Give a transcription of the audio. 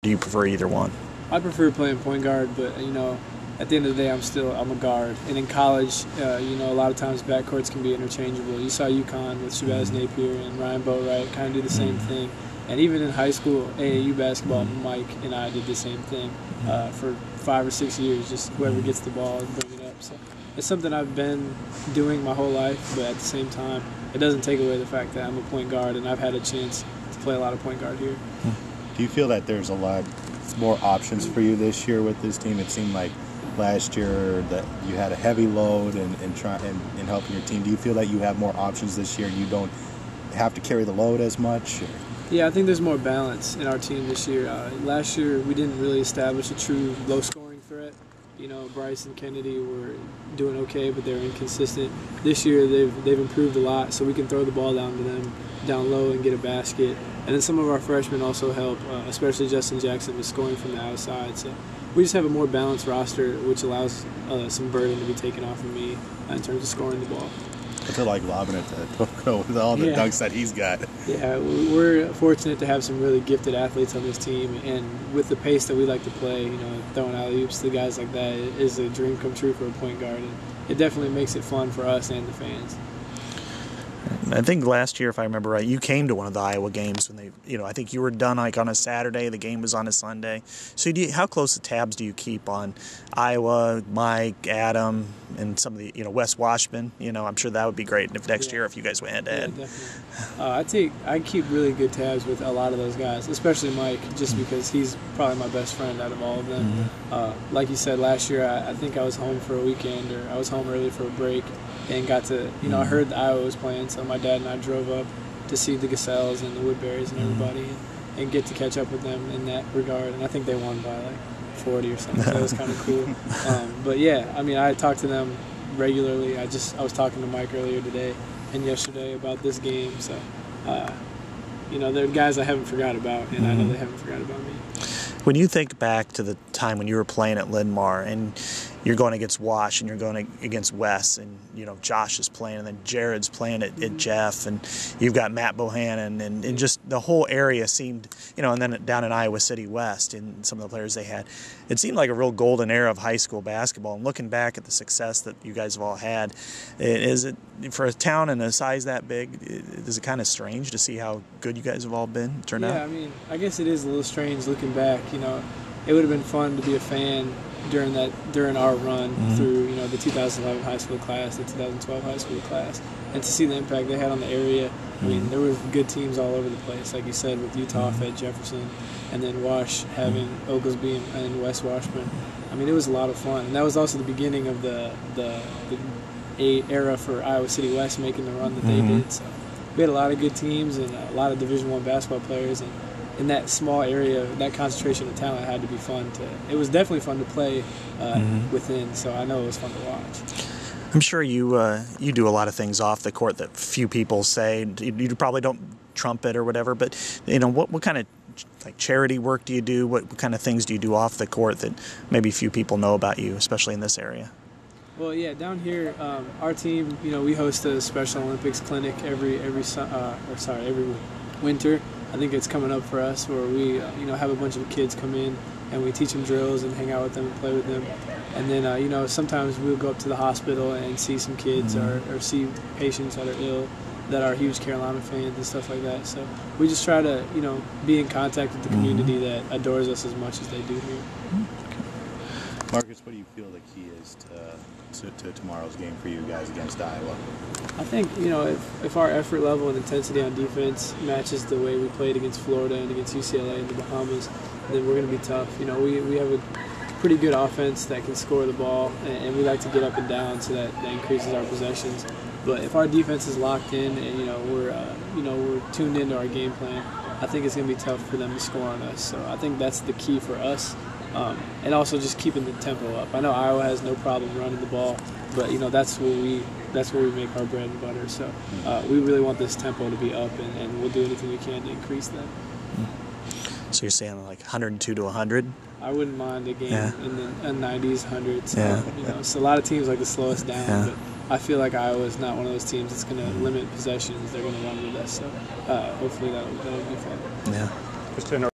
Do you prefer either one? I prefer playing point guard, but at the end of the day, I'm a guard. And in college, a lot of times backcourts can be interchangeable. You saw UConn with Shabazz Napier and Ryan Boatwright kind of do the same thing. And even in high school, AAU basketball, Mike and I did the same thing for 5 or 6 years. Just whoever gets the ball and bring it up. So it's something I've been doing my whole life, but at the same time, it doesn't take away the fact that I'm a point guard and I've had a chance to play a lot of point guard here. Do you feel that there's a lot more options for you this year with this team? It seemed like last year that you had a heavy load in helping your team. Do you feel that you have more options this year? You don't have to carry the load as much? Yeah, I think there's more balance in our team this year. Last year, we didn't really establish a true low-scoring threat. Bryce and Kennedy were doing okay, but they were inconsistent. This year, they've improved a lot, so we can throw the ball down to them down low and get a basket. And then some of our freshmen also help, especially Justin Jackson with scoring from the outside. So we just have a more balanced roster, which allows some burden to be taken off of me in terms of scoring the ball. What's it like lobbing it to Toko with all the dunks that he's got? Yeah, we're fortunate to have some really gifted athletes on this team, and with the pace that we like to play, throwing alley-oops to guys like that is a dream come true for a point guard. And it definitely makes it fun for us and the fans. I think last year, if I remember right, you came to one of the Iowa games when they, I think you were done like on a Saturday. The game was on a Sunday. So how close the tabs do you keep on Iowa, Mike, Adam, and some of the, Wes Washburn? I'm sure that would be great if next year if you guys went head-to-head. Yeah, definitely. I keep really good tabs with a lot of those guys, especially Mike, just because he's probably my best friend out of all of them. Like you said, last year I think I was home for a weekend, or I was home early for a break, and got to, I heard that Iowa was playing, so my dad and I drove up to see the Gasels and the Woodburys and everybody, and get to catch up with them in that regard. And I think they won by like 40 or something, so it was kind of cool. But yeah, I talked to them regularly. I was talking to Mike earlier today and yesterday about this game, so they're guys I haven't forgot about, and I know they haven't forgot about me. When you think back to the time when you were playing at Linn-Mar and you're going against Wash and you're going against Wes, and Josh is playing, and then Jared's playing at Jeff, and you've got Matt Bohannon, and just the whole area seemed, and then down in Iowa City West and some of the players they had, it seemed like a real golden era of high school basketball. And looking back at the success that you guys have all had, is it, for a town and a size that big, is it kind of strange to see how good you guys have all turned out? Yeah, I guess it is a little strange looking back. It would have been fun to be a fan during our run through the 2011 high school class, the 2012 high school class, and to see the impact they had on the area. There were good teams all over the place, like you said, with Utah, Fed Jefferson, and then Wash having Oglesby and Wes Washburn. It was a lot of fun, and that was also the beginning of the era for Iowa City West making the run that they did. So we had a lot of good teams and a lot of Division I basketball players, and in that small area, that concentration of talent had to be fun it was definitely fun to play within, so I know it was fun to watch. I'm sure you do a lot of things off the court that few people say. You probably don't trumpet or whatever, but what kind of charity work do you do? What kind of things do you do off the court that maybe few people know about you, especially in this area? Well, yeah, down here, our team, we host a Special Olympics clinic every winter. I think it's coming up for us, where we have a bunch of kids come in and we teach them drills and hang out with them and play with them. And then sometimes we'll go up to the hospital and see some kids or see patients that are ill that are huge Carolina fans and stuff like that. So we just try to be in contact with the community that adores us as much as they do here. Marcus, what do you feel the key is to tomorrow's game for you guys against Iowa? I think, if our effort level and intensity on defense matches the way we played against Florida and against UCLA and the Bahamas, then we're going to be tough. We have a pretty good offense that can score the ball, and we like to get up and down, so that increases our possessions. But if our defense is locked in and we're tuned into our game plan, I think it's going to be tough for them to score on us. So I think that's the key for us. And also just keeping the tempo up. I know Iowa has no problem running the ball, but that's where we make our bread and butter. So we really want this tempo to be up, and we'll do anything we can to increase that. So you're saying like 102 to 100? I wouldn't mind a game in the 90s, 100s. So a lot of teams like to slow us down, but I feel like Iowa is not one of those teams that's going to limit possessions. They're going to run with us. So hopefully that'll be fun. Yeah.